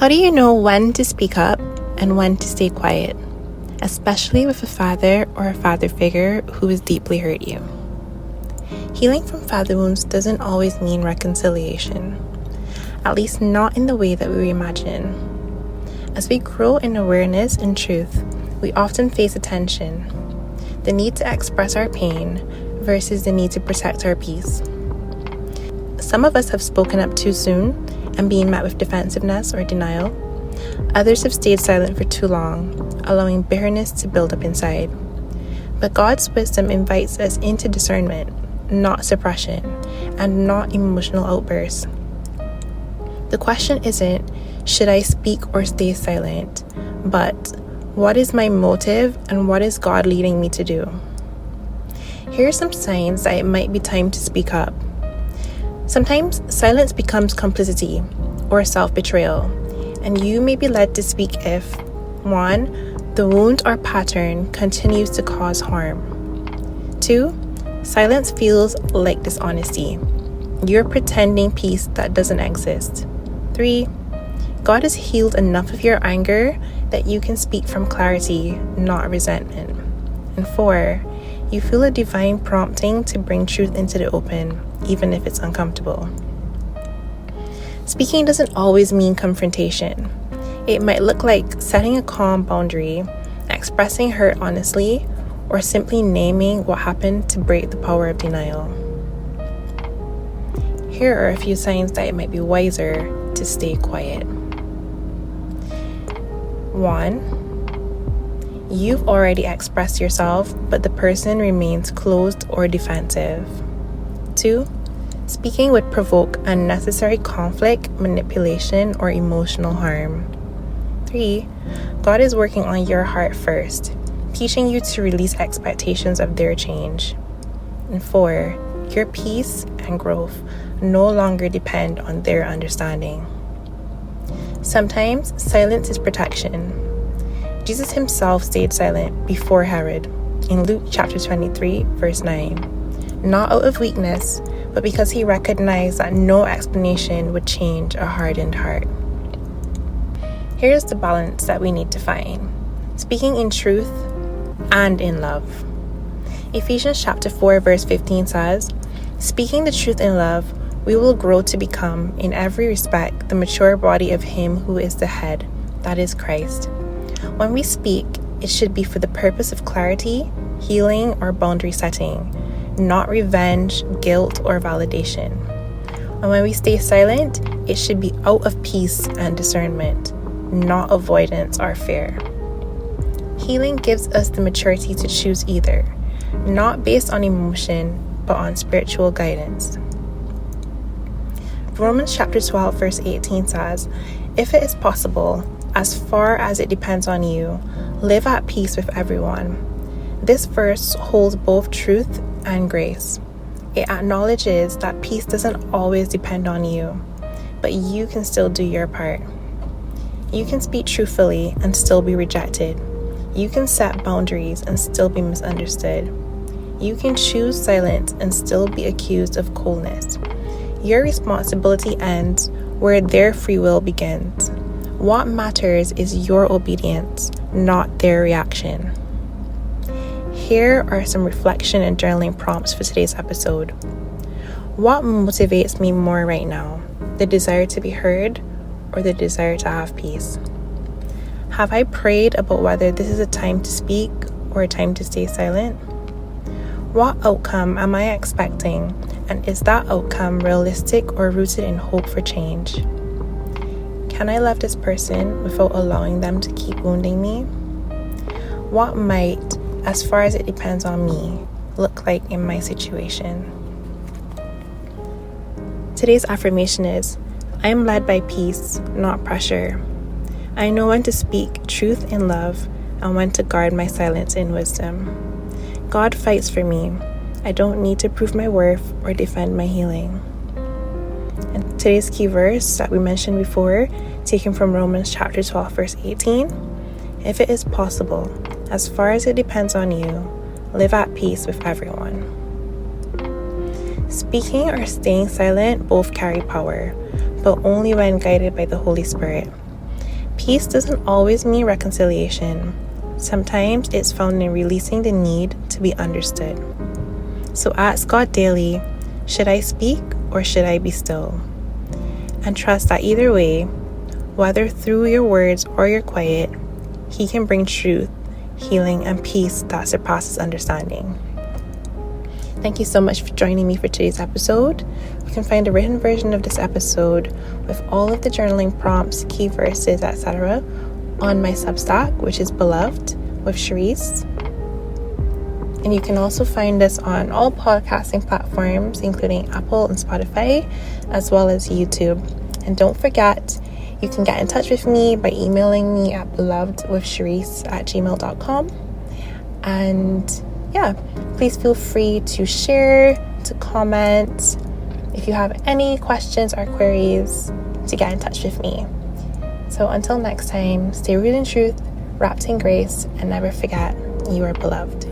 How do you know when to speak up and when to stay quiet, especially with a father or a father figure who has deeply hurt you? Healing from father wounds doesn't always mean reconciliation, at least not in the way that we imagine. As we grow in awareness and truth, we often face a tension, the need to express our pain versus the need to protect our peace. Some of us have spoken up too soon and been met with defensiveness or denial. Others have stayed silent for too long, allowing bitterness to build up inside. But God's wisdom invites us into discernment, not suppression, and not emotional outbursts. The question isn't, should I speak or stay silent? But, what is my motive and what is God leading me to do? Here are some signs that it might be time to speak up. Sometimes silence becomes complicity or self-betrayal, and you may be led to speak if 1. The wound or pattern continues to cause harm. 2. Silence feels like dishonesty. You're pretending peace that doesn't exist. 3. God has healed enough of your anger that you can speak from clarity, not resentment. And 4. You feel a divine prompting to bring truth into the open, even if it's uncomfortable. Speaking doesn't always mean confrontation. It might look like setting a calm boundary, expressing hurt honestly, or simply naming what happened to break the power of denial. Here are a few signs that it might be wiser to stay quiet. 1. You've already expressed yourself, but the person remains closed or defensive. 2. Speaking would provoke unnecessary conflict, manipulation, or emotional harm. 3. God is working on your heart first, teaching you to release expectations of their change. And 4. Your peace and growth no longer depend on their understanding. Sometimes silence is protection. Jesus himself stayed silent before Herod in Luke chapter 23, verse 9, not out of weakness, but because he recognized that no explanation would change a hardened heart. Here's the balance that we need to find: speaking in truth and in love. Ephesians chapter 4, verse 15 says, "Speaking the truth in love, we will grow to become, in every respect, the mature body of him who is the head, that is Christ." When we speak, it should be for the purpose of clarity, healing, or boundary setting, not revenge, guilt, or validation. And when we stay silent, it should be out of peace and discernment, not avoidance or fear. Healing gives us the maturity to choose either, not based on emotion, but on spiritual guidance. Romans chapter 12, verse 18 says, "If it is possible, as far as it depends on you, live at peace with everyone." This verse holds both truth and grace. It acknowledges that peace doesn't always depend on you, but you can still do your part. You can speak truthfully and still be rejected. You can set boundaries and still be misunderstood. You can choose silence and still be accused of coldness. Your responsibility ends where their free will begins. What matters is your obedience, not their reaction. Here are some reflection and journaling prompts for today's episode. What motivates me more right now? The desire to be heard or the desire to have peace? Have I prayed about whether this is a time to speak or a time to stay silent? What outcome am I expecting, and is that outcome realistic or rooted in hope for change? Can I love this person without allowing them to keep wounding me? What might, as far as it depends on me, look like in my situation? Today's affirmation is, I am led by peace, not pressure. I know when to speak truth in love and when to guard my silence in wisdom. God fights for me. I don't need to prove my worth or defend my healing. And today's key verse that we mentioned before, taken from Romans chapter 12, verse 18, "If it is possible, as far as it depends on you, live at peace with everyone." Speaking or staying silent both carry power, but only when guided by the Holy Spirit. Peace doesn't always mean reconciliation. Sometimes it's found in releasing the need to be understood. So ask God daily, should I speak or should I be still? And trust that either way, whether through your words or your quiet, He can bring truth, healing, and peace that surpasses understanding. Thank you so much for joining me for today's episode. You can find a written version of this episode with all of the journaling prompts, key verses, etc. on my Substack, which is Beloved with Cherise. And you can also find us on all podcasting platforms, including Apple and Spotify, as well as YouTube. And don't forget, you can get in touch with me by emailing me at belovedwithcherise@gmail.com. And yeah, please feel free to share, to comment. If you have any questions or queries, to get in touch with me. So until next time, stay rooted in truth, wrapped in grace, and never forget you are beloved.